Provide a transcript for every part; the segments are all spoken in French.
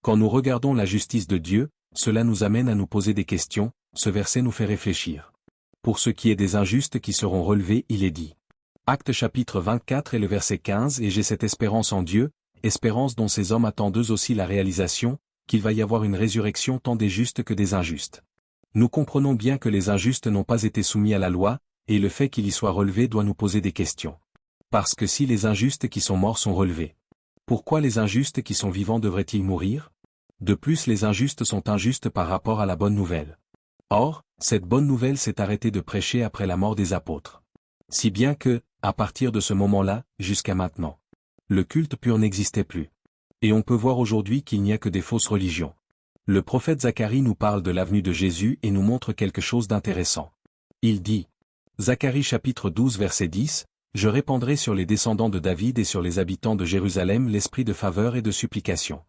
Quand nous regardons la justice de Dieu, cela nous amène à nous poser des questions, ce verset nous fait réfléchir. Pour ce qui est des injustes qui seront relevés, il est dit. Actes chapitre 24 et le verset 15 Et j'ai cette espérance en Dieu, espérance dont ces hommes attendent eux aussi la réalisation, qu'il va y avoir une résurrection tant des justes que des injustes. Nous comprenons bien que les injustes n'ont pas été soumis à la loi, et le fait qu'ils y soient relevés doit nous poser des questions. Parce que si les injustes qui sont morts sont relevés, pourquoi les injustes qui sont vivants devraient-ils mourir? De plus, les injustes sont injustes par rapport à la bonne nouvelle. Or, cette bonne nouvelle s'est arrêtée de prêcher après la mort des apôtres. Si bien que, à partir de ce moment-là, jusqu'à maintenant, le culte pur n'existait plus. Et on peut voir aujourd'hui qu'il n'y a que des fausses religions. Le prophète Zacharie nous parle de l'avenue de Jésus et nous montre quelque chose d'intéressant. Il dit, Zacharie chapitre 12 verset 10, « Je répandrai sur les descendants de David et sur les habitants de Jérusalem l'esprit de faveur et de supplication.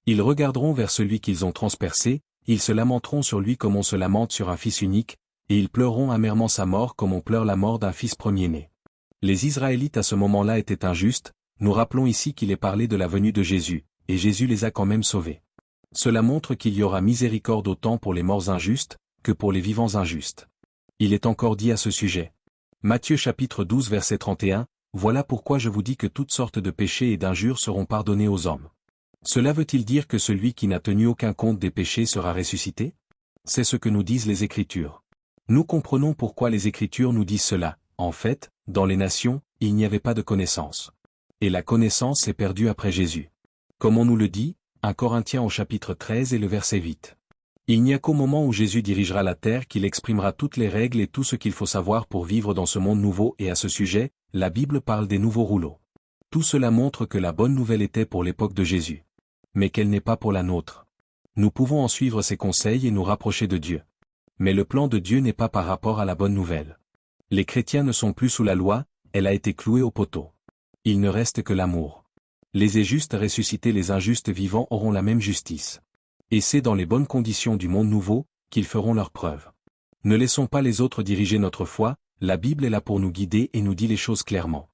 Ils regarderont vers celui qu'ils ont transpercé, ils se lamenteront sur lui comme on se lamente sur un fils unique, et ils pleureront amèrement sa mort comme on pleure la mort d'un fils premier-né. » Les Israélites à ce moment-là étaient injustes, nous rappelons ici qu'il est parlé de la venue de Jésus, et Jésus les a quand même sauvés. Cela montre qu'il y aura miséricorde autant pour les morts injustes, que pour les vivants injustes. Il est encore dit à ce sujet. Matthieu chapitre 12 verset 31, « Voilà pourquoi je vous dis que toutes sortes de péchés et d'injures seront pardonnés aux hommes. » Cela veut-il dire que celui qui n'a tenu aucun compte des péchés sera ressuscité? C'est ce que nous disent les Écritures. Nous comprenons pourquoi les Écritures nous disent cela. En fait, dans les nations, il n'y avait pas de connaissance. Et la connaissance est perdue après Jésus. Comme on nous le dit, 1 Corinthiens au chapitre 13 et le verset 8. Il n'y a qu'au moment où Jésus dirigera la terre qu'il exprimera toutes les règles et tout ce qu'il faut savoir pour vivre dans ce monde nouveau et à ce sujet, la Bible parle des nouveaux rouleaux. Tout cela montre que la bonne nouvelle était pour l'époque de Jésus. Mais qu'elle n'est pas pour la nôtre. Nous pouvons en suivre ses conseils et nous rapprocher de Dieu. Mais le plan de Dieu n'est pas par rapport à la bonne nouvelle. Les chrétiens ne sont plus sous la loi, elle a été clouée au poteau. Il ne reste que l'amour. Les justes ressuscités, les injustes vivants auront la même justice. Et c'est dans les bonnes conditions du monde nouveau, qu'ils feront leur preuve. Ne laissons pas les autres diriger notre foi, la Bible est là pour nous guider et nous dit les choses clairement.